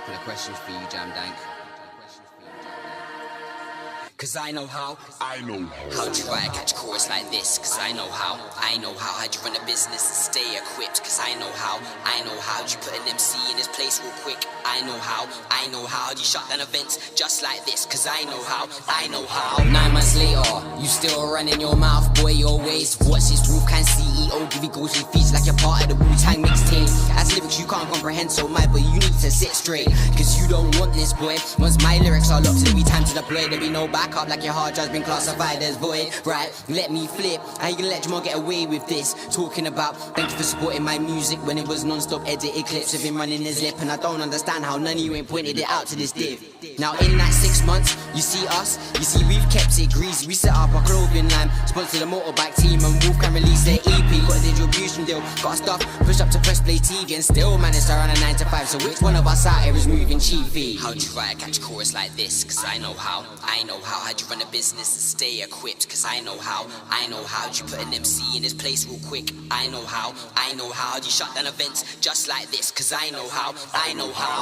couple of questions for you, Jam Dank. Cause I know how how'd you write a catch chorus like this? Cause I know how how'd you run a business and stay equipped? Cause I know how'd you put an MC in his place real quick? I know how'd you shut down events just like this? Cause I know how 9 months later, you still running your mouth, boy, your ways. Watch this Wolfkyn CEO give you golden feet like you're part of the Wu-Tang mixtape. As lyrics you can't comprehend, so my boy, you need to sit straight. Cause you don't want this, boy. Once my lyrics are locked, it'll be time to deploy. There'll be no backup like your hard drive's been classified as void. Right, let me flip. How you gonna let Jamal get away with this? Talking about thank you for supporting my music when it was non-stop edited clips of him running his lip. And I don't understand how none of you ain't pointed it out to this div. Now in that 6 months, you see us, you see we've kept it greasy. We set up our clothing line, sponsored the motorbike team, and Wolfkyn released their EP. Got a distribution deal, got stuff, push up to press play TV, and still managed to run a 9 to 5. So which one of us out here is moving chiefy? How'd you write a catch chorus like this? Cause I know how'd you run a business and stay equipped? Cause I know how'd you put an MC in his place real quick? I know how'd you shut down events just like this? Cause I know how.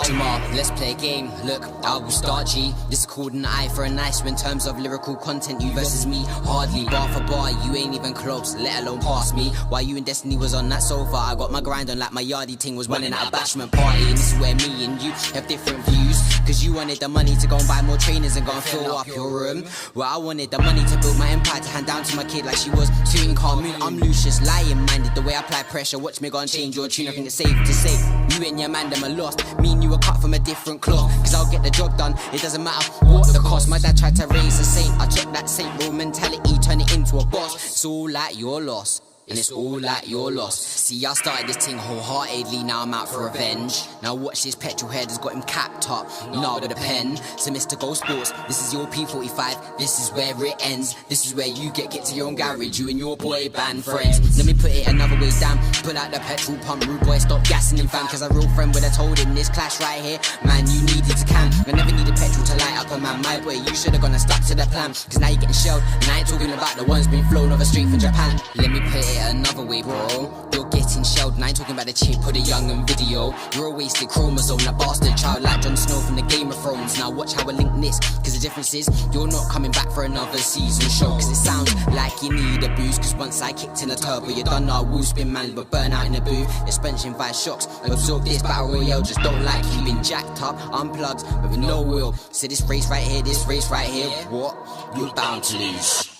Jamal, let's play a game. Look, I will start G. This is called an eye for an eye. So in terms of lyrical content, you versus me, hardly. Bar for bar, you ain't even close, let alone pass me. While you and Destiny was on that sofa, I got my grind on like my yardie ting was running at a bashment party. And this is where me and you have different views. Cause you wanted the money to go and buy more trainers and go and fill up your room. Well, I wanted the money to build my empire, to hand down to my kid like she was Tutankhamun. I'm Lucius, lion-minded, the way I apply pressure. Watch me go and change your tune, I think it's safe to say you and your man them are lost. Me and you are cut from a different cloth. Cause I'll get the job done, it doesn't matter what the cost. My dad tried to raise a saint, I took that Saint Rule mentality, turn it into a boss. It's all like your loss, and it's all like your loss. See, I started this thing wholeheartedly, now I'm out for revenge. Now watch this petrol head has got him capped up, now with a pen. So Mr. Go Sports, this is your P45, this is where it ends. This is where you get to your own garage, you and your boy band friends. Let me put it another way down, pull out the petrol pump, rude boy, stop gassing him fam. Cause a real friend would have told him this clash right here, man, you needed to can. I never needed petrol to light up a man, my boy, you should've gone and stuck to the plan. Cause now you're getting shelled, and I ain't talking about the ones being flown over straight from Japan. Let me put it another way, bro. You're getting shelled, and I ain't talking about the chip or the young and video. You're a wasted chromosome, a bastard child like Jon Snow from the Game of Thrones. Now watch how I link this, cause the difference is you're not coming back for another season show. Cause it sounds like you need a boost, cause once I kicked in a turbo, you done our woo spin man, but burn out in the booth. Suspension 5 shocks, absorb this battle royale, just don't like you been jacked up, unplugged, but with no will. So this race right here, what? You're bound to lose.